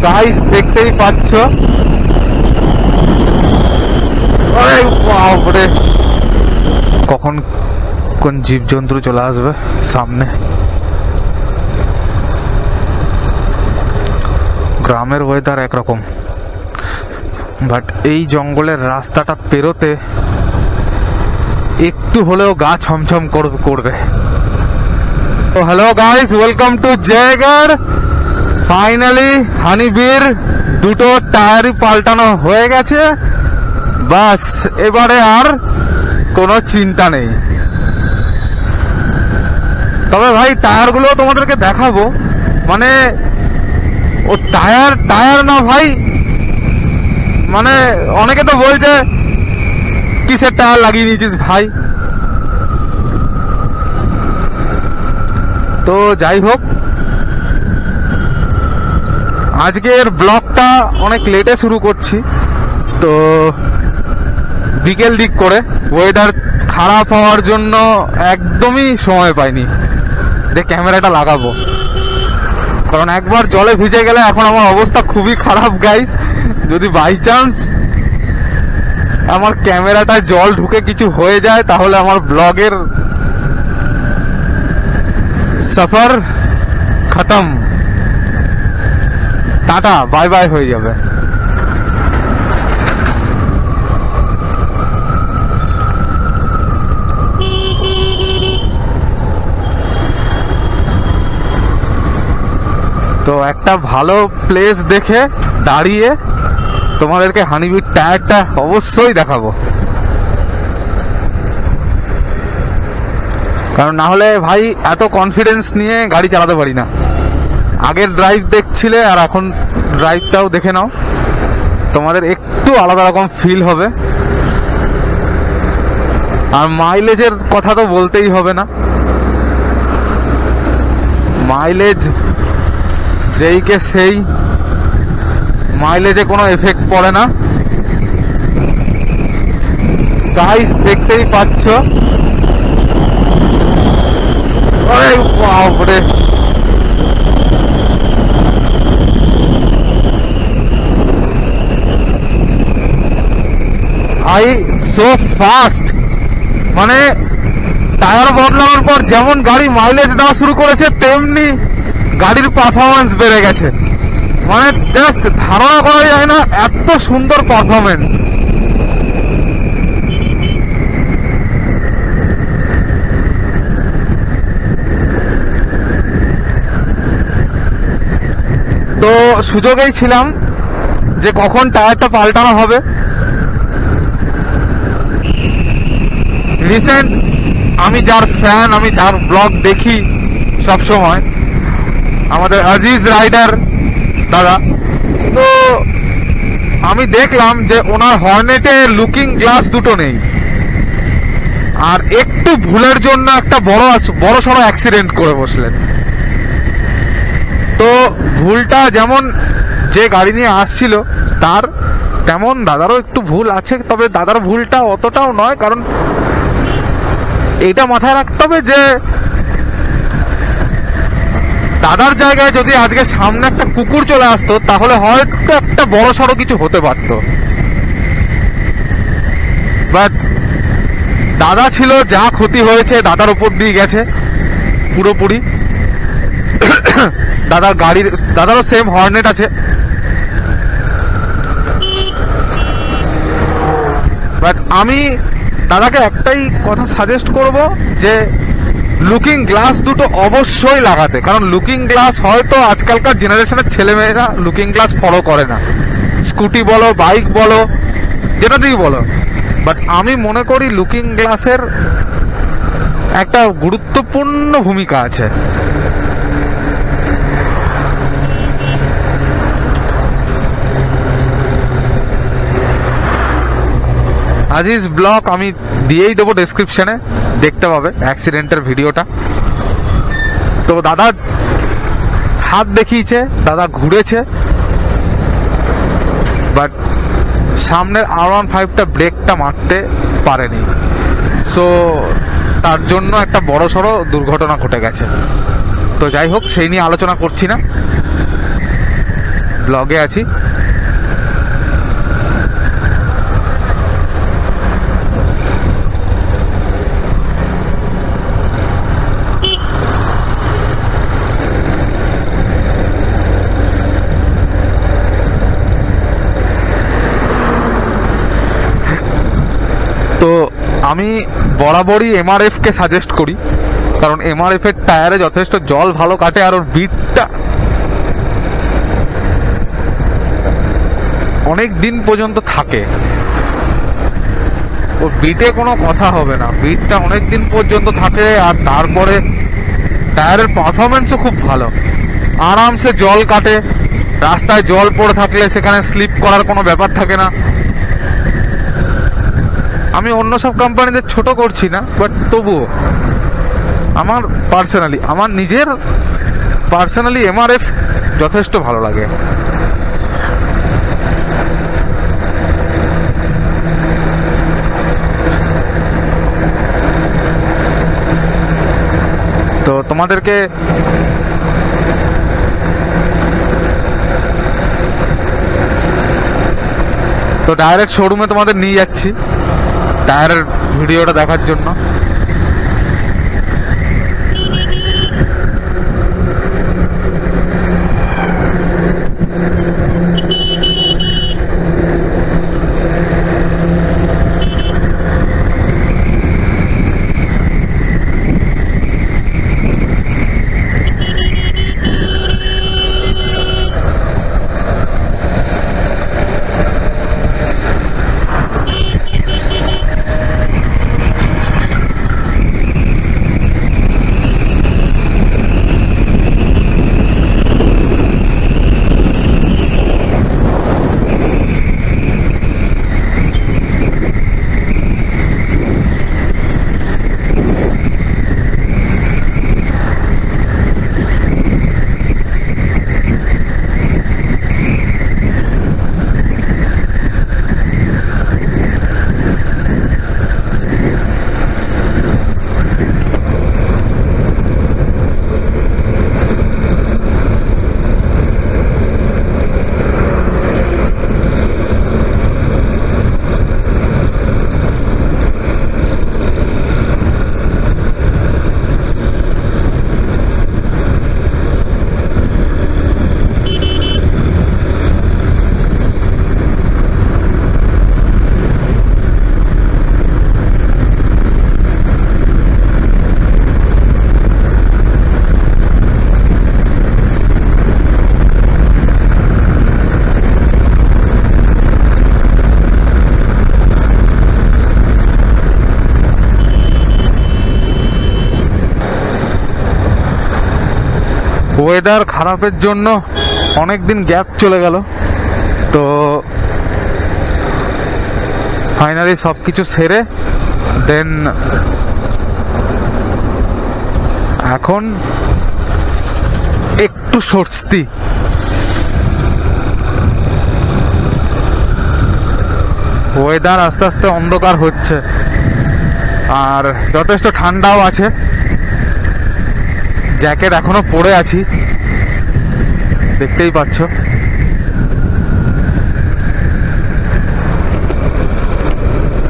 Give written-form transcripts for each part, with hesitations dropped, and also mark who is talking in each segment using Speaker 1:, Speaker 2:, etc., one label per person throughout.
Speaker 1: Guys দেখতেই পাচ্ছ, আরে বাপরে কখন কোন জীবজন্তু চলে আসবে সামনে। গ্রামের ওয়েদার একরকম, বাট এই জঙ্গলের রাস্তাটা পেরোতে একটু হলেও গা ছমছম করবে। তো hello guys, welcome to Jaigarh. Finally হানিবির দুটো টায়ারই পাল্টানো হয়ে গেছে, বাস এবারে আর কোনো চিন্তা নেই। তবে ভাই টায়ারগুলো তোমাদেরকে দেখাবো, মানে ও টায়ার না ভাই, মানে অনেকে তো বলছে কিসের টায়ার লাগিয়ে নিয়েছিস ভাই। তো যাই হোক, আজকের ব্লগটা অনেক লেটে শুরু করছি, তো বিকেল দিক করে ওয়েদার খারাপ হওয়ার জন্য একদমই সময় পাইনি যে ক্যামেরাটা লাগাবো, কারণ একবার জলে ভিজে গেলে এখন আমার অবস্থা খুবই খারাপ গাইস। যদি বাই চান্স আমার ক্যামেরাটায় জল ঢুকে কিছু হয়ে যায় তাহলে আমার ব্লগের সফর খতম, টাটা বাই বাই হয়ে যাবে। তো একটা ভালো প্লেস দেখে দাঁড়িয়ে তোমাদেরকে হানিবির টায়ারটা অবশ্যই দেখাবো, কারণ না হলে ভাই এত কনফিডেন্স নিয়ে গাড়ি চালাতে পারি না। আগের ড্রাইভ দেখছিলে আর এখন ড্রাইভটাও দেখে নাও, তোমাদের একটু আলাদা রকম ফিল হবে। আর মাইলেজের কথা তো বলতেই হবে না, মাইলেজ যেই কে সেই, মাইলেজে কোনো এফেক্ট পড়ে না। গাইস দেখতেই পাচ্ছ, আরে বাপরে সো ফাস্ট, মানে টায়ার বদলানোর পর যেমন গাড়ি মাইলেজ দেওয়া শুরু করেছে তেমনি গাড়ির পারফরমেন্স বেড়ে গেছে, মানে জাস্ট ধারণা করা যায় না এত সুন্দর পারফরমেন্স। তো সুযোগেই ছিলাম যে কখন টায়ারটা পাল্টানো হবে। রিসেন্ট আমি যার ফ্যান, আমি যার ব্লগ দেখি সব সময়, আমাদের আজিজ রাইডার দাদা, তো আমি দেখলাম যে ওনার হর্নেটে লুকিং গ্লাস দুটো নেই, আর একটু ভুলের জন্য একটা বড় সড়ো অ্যাক্সিডেন্ট করে বসলেন। তো ভুলটা যেমন যে গাড়ি নিয়ে আসছিল তার, তেমন দাদারও একটু ভুল আছে, তবে দাদার ভুলটা অতটাও নয়, কারণ এইটা মাথায় রাখতে হবে যে দাদার জায়গায় যদি আজকে সামনে একটা কুকুর চলে আসতো তাহলে হয়তো একটা বড় সড়ো কিছু হতে পারত, বাট দাদা ছিল, যা ক্ষতি হয়েছে দাদার উপর দিয়ে গেছে পুরোপুরি। দাদারও সেম হর্নেট আছে, বাট আমি দাদাকে একটাই কথা সাজেস্ট করব যে লুকিং গ্লাস দুটো অবশ্যই লাগাতে, কারণ লুকিং গ্লাস হয়তো আজকালকার জেনারেশনের ছেলেমেয়েরা লুকিং গ্লাস ফলো করে না, স্কুটি বলো বাইক বলো যেটা দিয়েই বলো, বাট আমি মনে করি লুকিং গ্লাসের একটা গুরুত্বপূর্ণ ভূমিকা আছে। আজিজ ব্লগ আমি দিয়েই দেবো ডেসক্রিপশনে, দেখতে পাবে অ্যাক্সিডেন্টের ভিডিওটা। তো দাদা হাত দেখিয়েছে, দাদা ঘুরেছে, বাট সামনের R15টা ব্রেকটা মারতে পারেনি, সো তার জন্য একটা বড় সড়ো দুর্ঘটনা ঘটে গেছে। তো যাই হোক, সেই নিয়ে আলোচনা করছি না, ব্লগে আছি। তো আমি বরাবরই এমআরএফ কে সাজেস্ট করি, কারণ এমআরএফ এর টায়ারে যথেষ্ট জল ভালো কাটে, আর ওর বিটটা অনেক দিন পর্যন্ত থাকে। ওর বিটে কোনো কথা হবে না, বিটটা অনেক দিন পর্যন্ত থাকে। আর তারপরে টায়ারের পারফরমেন্সও খুব ভালো, আরামসে জল কাটে। রাস্তায় জল পড়ে থাকলে সেখানে স্লিপ করার কোনো ব্যাপার থাকে না। আমি অন্য সব কোম্পানিদের ছোট করছি না, বাট তবুও আমার নিজের পার্সোনালি এমআরএফ যথেষ্ট ভালো লাগে। তো তোমাদেরকে ডাইরেক্ট শোরুমে তোমাদের নিয়ে যাচ্ছি টায়ারের ভিডিওটা দেখার জন্য। ওয়েদার খারাপের জন্য অনেক দিন গ্যাপ চলে গেল, তো ফাইনালি সব কিছু সেরে দেন এখন একটু স্বস্তি। ওয়েদার আস্তে আস্তে অন্ধকার হচ্ছে, আর যথেষ্ট ঠান্ডাও আছে। জ্যাকেট এখনো পরে আছি, দেখতেই পাচ্ছ।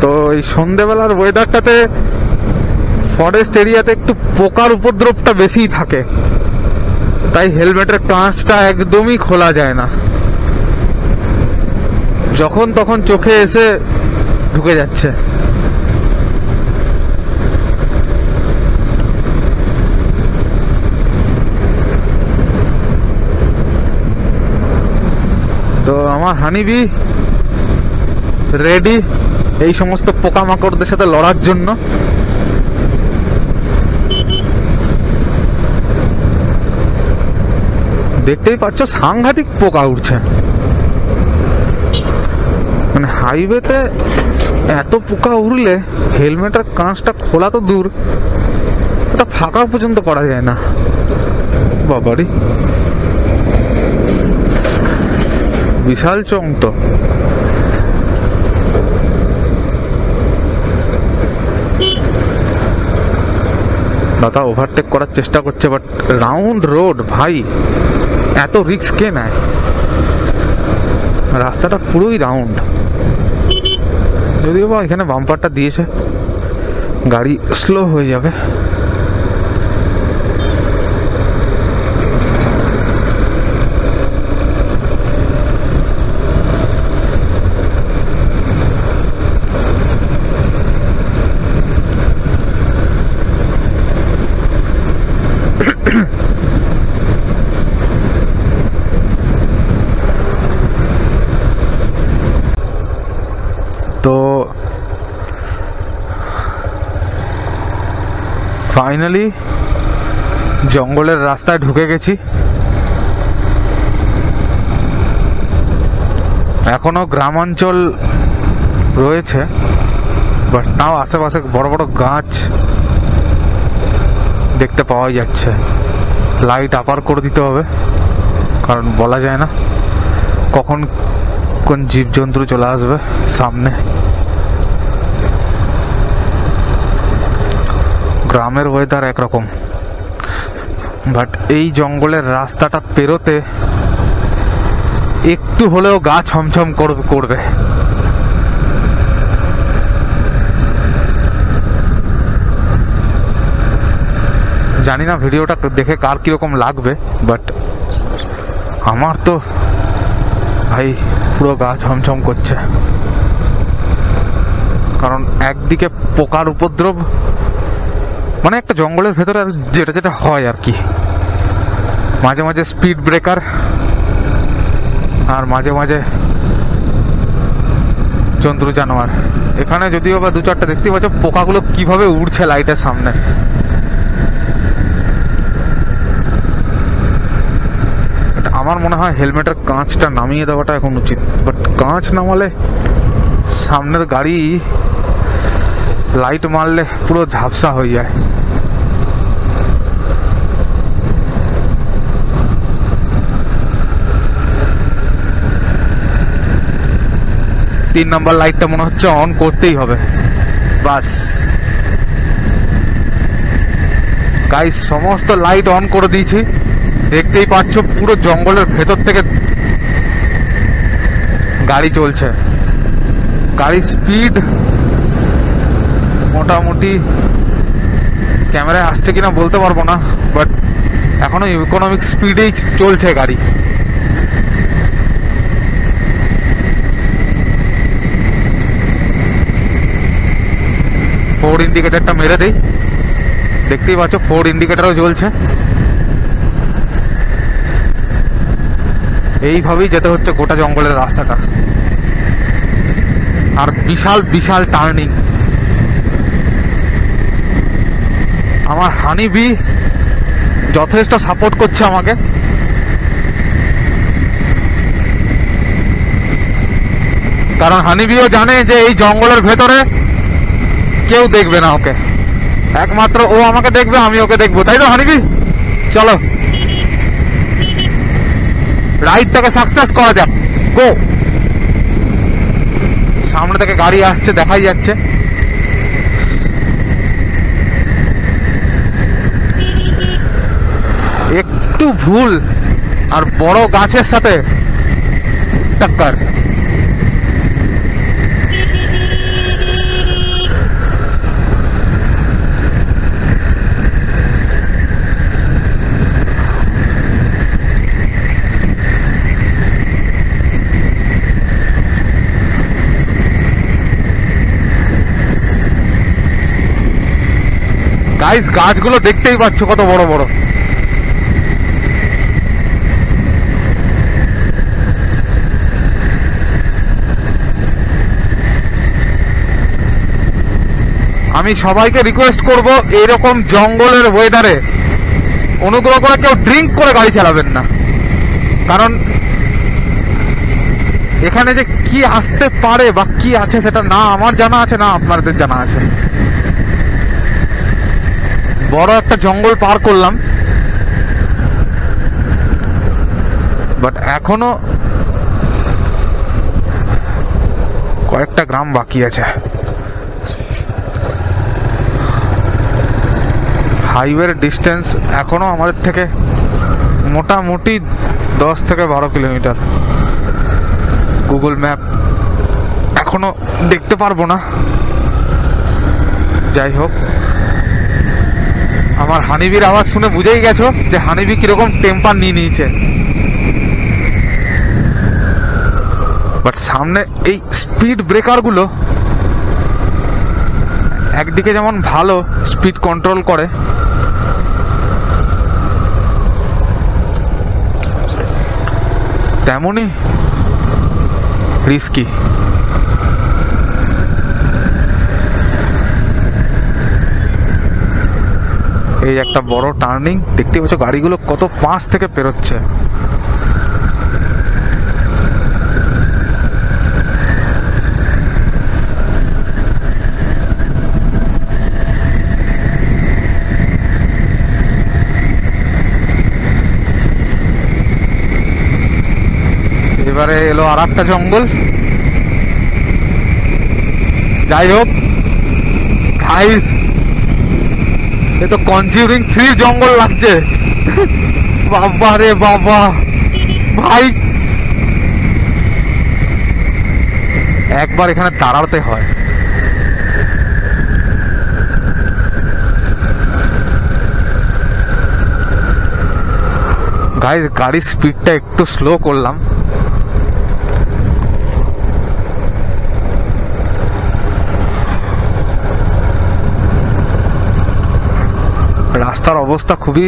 Speaker 1: তো এই সন্ধেবেলার ওয়েদারটাতে ফরেস্ট এরিয়াতে একটু পোকার উপদ্রবটা বেশিই থাকে, তাই হেলমেটের কাঁচটা একদমই খোলা যায় না, যখন তখন চোখে এসে ঢুকে যাচ্ছে। তো আমার হানিবি রেডি এই সমস্ত পোকামাকড়দের সাথে লড়ার জন্য। দেখতেই পাচ্ছ সাংঘাতিক পোকা উঠছে, মানে হাইওয়েতে এত পোকা উড়লে হেলমেটের কাঁচটা খোলা তো দূর, ওটা ফাঁকা পর্যন্ত করা যায় না। বাবারি বিশাল চং। তো দাদা ওভারটেক করার চেষ্টা করছে, বাট রাউন্ড রোড ভাই, এত রিস্ক কে নেয়? রাস্তাটা পুরোই রাউন্ড, যদিও বা এখানে বাম্পারটা দিয়েছে, গাড়ি স্লো হয়ে যাবে। তো ফাইনালি জঙ্গলের রাস্তায় ঢুকে গেছি। এখনো গ্রামাঞ্চল রয়েছে, বাট তাও আশেপাশে বড় বড় গাছ দেখতে পাওয়া যাচ্ছে। লাইট আপার করে দিতে হবে, কারণ বলা যায় না কখন কোন জীবজন্তু চলে আসবে সামনে। গ্রামের ওয়েদার একরকম, বাট এই জঙ্গলের রাস্তাটা পেরোতে একটু হলেও গা ছমছম করবে। জানি না ভিডিওটা দেখে কার কিরকম লাগবে, বাট আমার তো ভাই পুরো গা ছমছম করছে। কারণ একদিকে পোকার উপদ্রব, মানে একটা জঙ্গলের ভেতরে যেটা যেটা হয় আর কি, মাঝে মাঝে স্পিড ব্রেকার, আর মাঝে মাঝে জন্তু জানোয়ার। এখানে যদিও বা দু চারটা দেখতে পাচ্ছ, পোকাগুলো কিভাবে উড়ছে লাইটের সামনে। আমার মনে হয় হেলমেটের কাঁচটা নামিয়ে দেওয়াটা এখন উচিত, বাট কাঁচ নামালে সামনের গাড়ি লাইট মারলে পুরো ঝাপসা হয়ে যায়। তিন নম্বর লাইটটা মনে হচ্ছে অন করতেই হবে, বাস। গাইস সমস্ত লাইট অন করে দিয়েছি, দেখতেই পাচ্ছ পুরো জঙ্গলের ভেতর থেকে গাড়ি চলছে। গাড়ির স্পিড মোটামুটি ক্যামেরায় আসছে কিনা বলতে পারবো না, বাট এখনো ইকোনমিক স্পিডেই চলছে গাড়ি। ফোর ইন্ডিকেটরটা মেরে দেই, দেখতেই পাচ্ছ ফোর ইন্ডিকেটরও জ্বলছে। এইভাবেই যেতে হচ্ছে গোটা জঙ্গলের রাস্তাটা, আর বিশাল বিশাল টার্নিং। আমার হানিবি যথেষ্ট সাপোর্ট করছে আমাকে, কারণ হানিবিও জানে যে এই জঙ্গলের ভেতরে কেউ দেখবে না ওকে, একমাত্র ও আমাকে দেখবে, আমি ওকে দেখবো, তাই তো হানিবি? চলো রাইডটাকে সাকসেস করা যাক, গো। সামনে থেকে গাড়ি আসছে, দেখাই যাচ্ছে। একটু ভুল আর বড় গাছের সাথে টক্কর। গাইস গাছগুলো দেখতেই পাচ্ছ কত বড় বড়। আমি সবাইকে রিকোয়েস্ট করব, এইরকম জঙ্গলের ওয়েদারে অনুগ্রহ করে কেউ ড্রিঙ্ক করে গাড়ি চালাবেন না, কারণ এখানে যে কি আসতে পারে বা কি আছে সেটা না আমার জানা আছে না আপনাদের জানা আছে। বড় একটা জঙ্গল পার করলাম, বাট এখনো কয়েকটা গ্রাম বাকি আছে। হাইওয়ের ডিস্টেন্স এখনো আমাদের থেকে মোটামুটি 10 থেকে 12 কিলোমিটার। গুগল ম্যাপ এখনো দেখতে পারবো না। যাই হোক, আমার হানিবির আওয়াজ শুনে বুঝেই গেছো যে হানিবি কিরকম টেম্পার নিয়ে নিয়েছে। বাট সামনে এই স্পিড ব্রেকার গুলো একদিকে যেমন ভালো স্পিড কন্ট্রোল করে, তেমনই রিস্কি। এই একটা বড় টার্নিং দেখতে পাচ্ছ, গাড়িগুলো কত পাশ থেকে পেরোচ্ছে। এবারে এলো আর একটা জঙ্গল। যাই হোক গাইস, এ তো কনজিউরিং 3 জঙ্গল লাগছে। বাবা রে বাবা ভাই, একবার এখানে দাঁড়াতে হয়। গাইস, গাড়ির স্পিডটা একটু স্লো করলাম। রাস্তার অবস্থা খুবই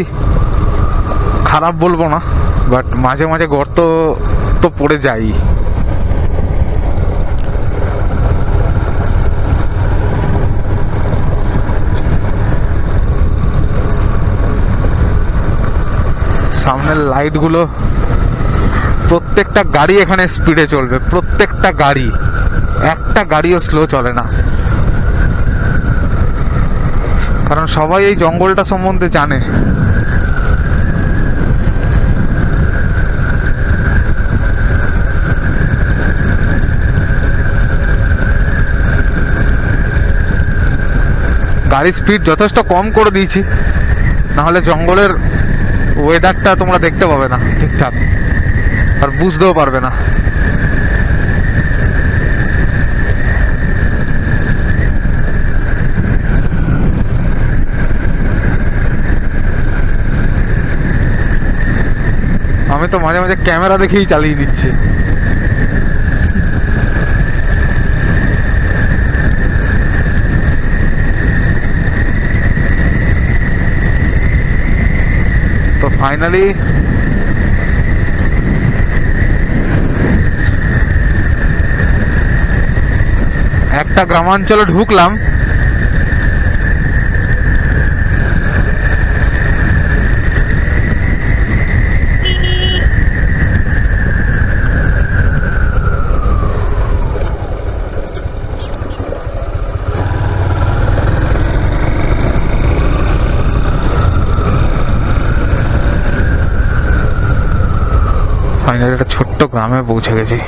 Speaker 1: খারাপ বলবো না, বাট মাঝে মাঝে গর্ত তো পড়ে যাই। সামনের লাইটগুলো, প্রত্যেকটা গাড়ি এখানে স্পিডে চলবে, প্রত্যেকটা গাড়ি, একটা গাড়িও স্লো চলে না, কারণ সবাই এই জঙ্গলটা সম্বন্ধে জানে। গাড়ির স্পিড যথেষ্ট কম করে দিয়েছি, নাহলে জঙ্গলের ওয়েদারটা তোমরা দেখতে পাবে না ঠিকঠাক, আর বুঝতেও পারবে না। আমি তো মাঝে মাঝে ক্যামেরা দেখেই চালিয়ে নিচ্ছি। তো ফাইনালি একটা গ্রামাঞ্চলে ঢুকলাম। ফাইনালি একটা ছোট্ট গ্রামে পৌঁছে গেছি।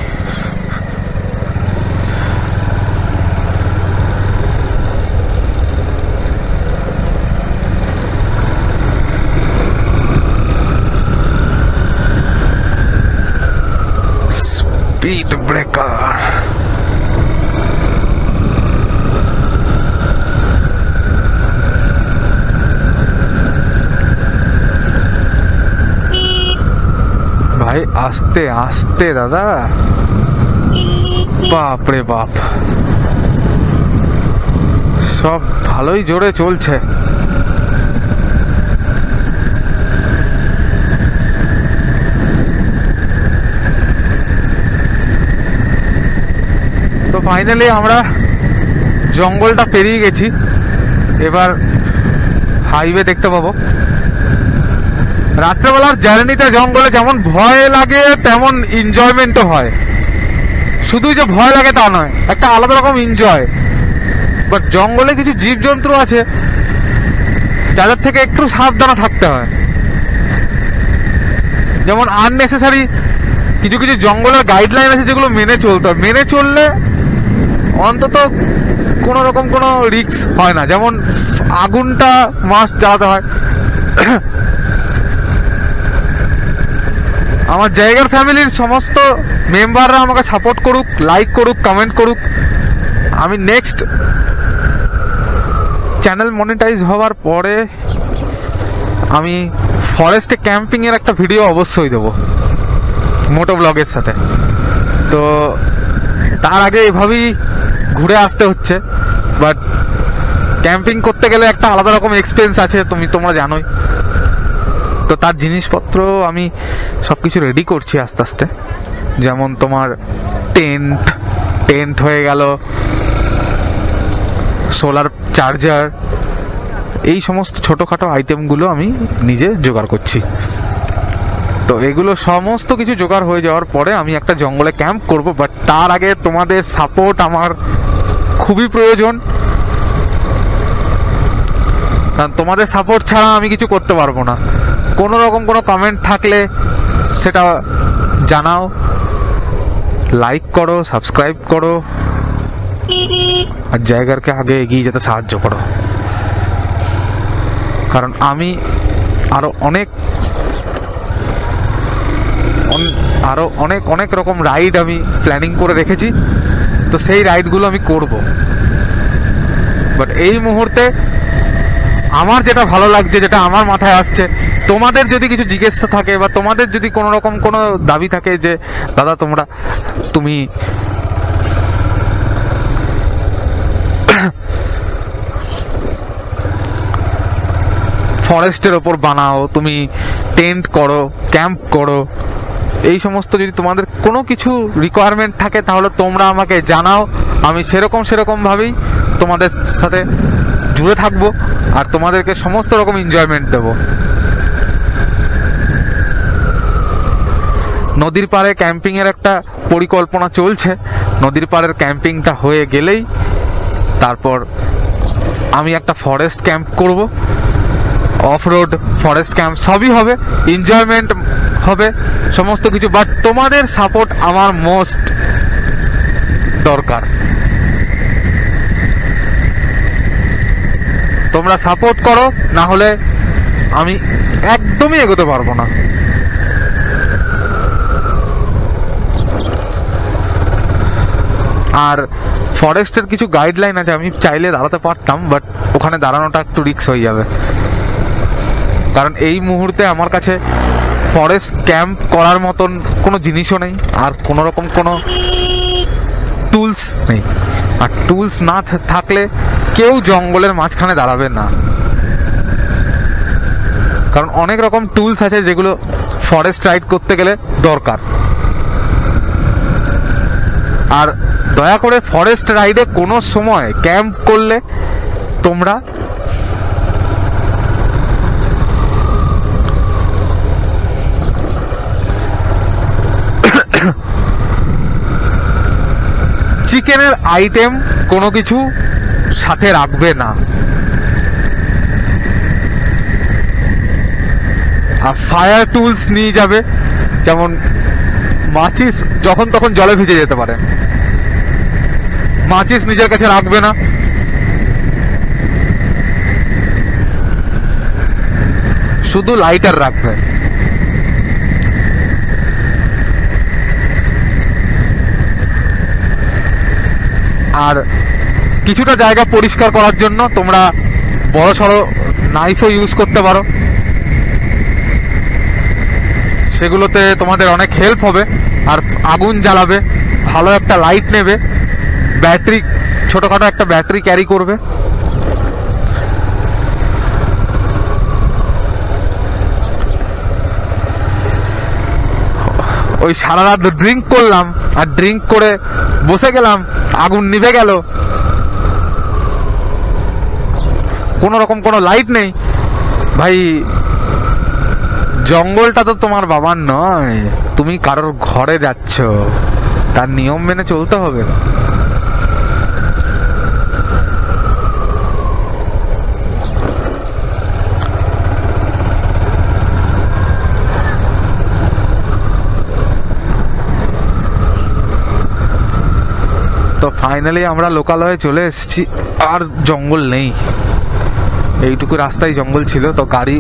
Speaker 1: স্পিড ব্রেকার, ভাই আস্তে আস্তে দাদা, বাপ রে বাপ, সব ভালোই জোরে চলছে। তো ফাইনালি আমরা জঙ্গলটা পেরিয়ে গেছি, এবার হাইওয়ে দেখতে পাবো। রাত্রেবেলার জার্নিতে জঙ্গলে যেমন ভয় লাগে তেমন এনজয়মেন্টও হয়। শুধু যে ভয় লাগে তা নয়, একটা আলাদা রকম এনজয়। বাট জঙ্গলে কিছু জীবজন্তু আছে যাদের থেকে একটু সাবধানে থাকতে হয়। যেমন আননেসেসারি কিছু কিছু জঙ্গলের গাইডলাইন আছে যেগুলো মেনে চলতে হয়, মেনে চললে অন্তত কোনো রকম কোনো রিস্ক হয় না। যেমন আগুনটা মাস্ট জ্বালাতে হয়, আমার জায়গার ফ্যামিলির সমস্ত মেম্বাররা আমাকে সাপোর্ট করুক, লাইক করুক, কমেন্ট করুক। আমি নেক্সট চ্যানেল মনিটাইজ হওয়ার পরে আমি ফরেস্টে ক্যাম্পিংয়ের একটা ভিডিও অবশ্যই দেবো মোটো ব্লগের সাথে। তো তার আগে এভাবেই ঘুরে আসতে হচ্ছে, বাট ক্যাম্পিং করতে গেলে একটা আলাদা রকম এক্সপেন্স আছে, তোমরা জানোই। তো তার জিনিসপত্র আমি সব কিছু রেডি করছি আস্তে আস্তে। যেমন তোমার টেন্ট হয়ে গেল, সোলার চার্জার, এই সমস্ত ছোটোখাটো আইটেমগুলো আমি নিজে জোগাড় করছি। তো এগুলো সমস্ত কিছু জোগাড় হয়ে যাওয়ার পরে আমি একটা জঙ্গলে ক্যাম্প করব। বাট তার আগে তোমাদের সাপোর্ট আমার খুবই প্রয়োজন, কারণ তোমাদের সাপোর্ট ছাড়া আমি কিছু করতে পারবো না। কোনো রকম কোনো কমেন্ট থাকলে সেটা জানাও, লাইক করো, সাবস্ক্রাইব করো, আর জায়গাকে আগে এগিয়ে যেতে সাহায্য করো। কারণ আমি আরো অনেক রকম রাইড আমি প্ল্যানিং করে রেখেছি। তো সেই রাইডগুলো আমি করব। বাট এই মুহূর্তে আমার যেটা ভালো লাগছে, যেটা আমার মাথায় আসছে, তোমাদের যদি কিছু জিজ্ঞাসা থাকে বা তোমাদের যদি কোনো রকম কোনো দাবি থাকে যে দাদা তুমি ফরেস্টের ওপর বানাও, তুমি টেন্ট করো, ক্যাম্প করো, এই সমস্ত যদি তোমাদের কোনো কিছু রিকোয়ারমেন্ট থাকে তাহলে তোমরা আমাকে জানাও। আমি সেরকম ভাবেই তোমাদের সাথে জুড়ে থাকবো আর তোমাদেরকে সমস্ত রকম এনজয়মেন্ট দেবো। নদীর পাড়ে ক্যাম্পিংয়ের একটা পরিকল্পনা চলছে। নদীর পাড়ের ক্যাম্পিংটা হয়ে গেলেই তারপর আমি একটা ফরেস্ট ক্যাম্প করব। অফ রোড ফরেস্ট ক্যাম্প সবই হবে, এনজয়মেন্ট হবে সমস্ত কিছু। বাট তোমাদের সাপোর্ট আমার মোস্ট দরকার। তোমরা সাপোর্ট করো, না হলে আমি একদমই এগোতে পারবো না। আর ফরেস্টের কিছু গাইডলাইন আছে, আমি চাইলে দাঁড়াতে পারতাম, বাট ওখানে দাঁড়ানোটা একটু রিস্ক হয়ে যাবে। কারণ এই মুহূর্তে আমার কাছে ফরেস্ট ক্যাম্প করার মতন কোনো জিনিসও নেই, আর কোনো রকম কোনো টুলস নেই। আর টুলস না থাকলে কেউ জঙ্গলের মাঝখানে দাঁড়াবে না। কারণ অনেক রকম টুলস আছে যেগুলো ফরেস্ট রাইড করতে গেলে দরকার। আর দয়া করে ফরেস্ট রাইডে কোনো সময় ক্যাম্প করলে তোমরা চিকেনের আইটেম কোনো কিছু সাথে রাখবে না। আর ফায়ার টুলস নিয়ে যাবে, যেমন মাচিস যখন তখন জলে ভিজে যেতে পারে, মাচিস নিজের কাছে রাখবে না। শুধু লাইটার রাখবে। আর কিছুটা জায়গা পরিষ্কার করার জন্য তোমরা বড় সড়ো নাইফও ইউজ করতে পারো, সেগুলোতে তোমাদের অনেক হেল্প হবে। আর আগুন জ্বালাবে, ভালো একটা লাইট নেবে, ব্যাটারি, ছোটখাটো একটা ব্যাটারি ক্যারি করবে। ওই সারা রাত ড্রিঙ্ক করলাম, আর ড্রিঙ্ক করে বসে গেলাম, আগুন নিভে গেল, কোনো রকম কোনো লাইট নেই। ভাই, জঙ্গলটা তো তোমার বাবার নয়, তুমি কারোর ঘরে যাচ্ছ, তার নিয়ম মেনে চলতে হবে। তো ফাইনালি আমরা লোকালয়ে চলে এসেছি, আর জঙ্গল নেই। এইটুকু রাস্তায় জঙ্গল ছিল। তো গাড়ি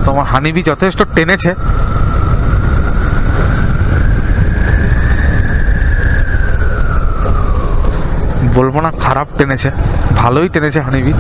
Speaker 1: তোমার হানিবি যথেষ্ট টেনেছে, বলবো না খারাপ টেনেছে, ভালোই টেনেছে হানিবি।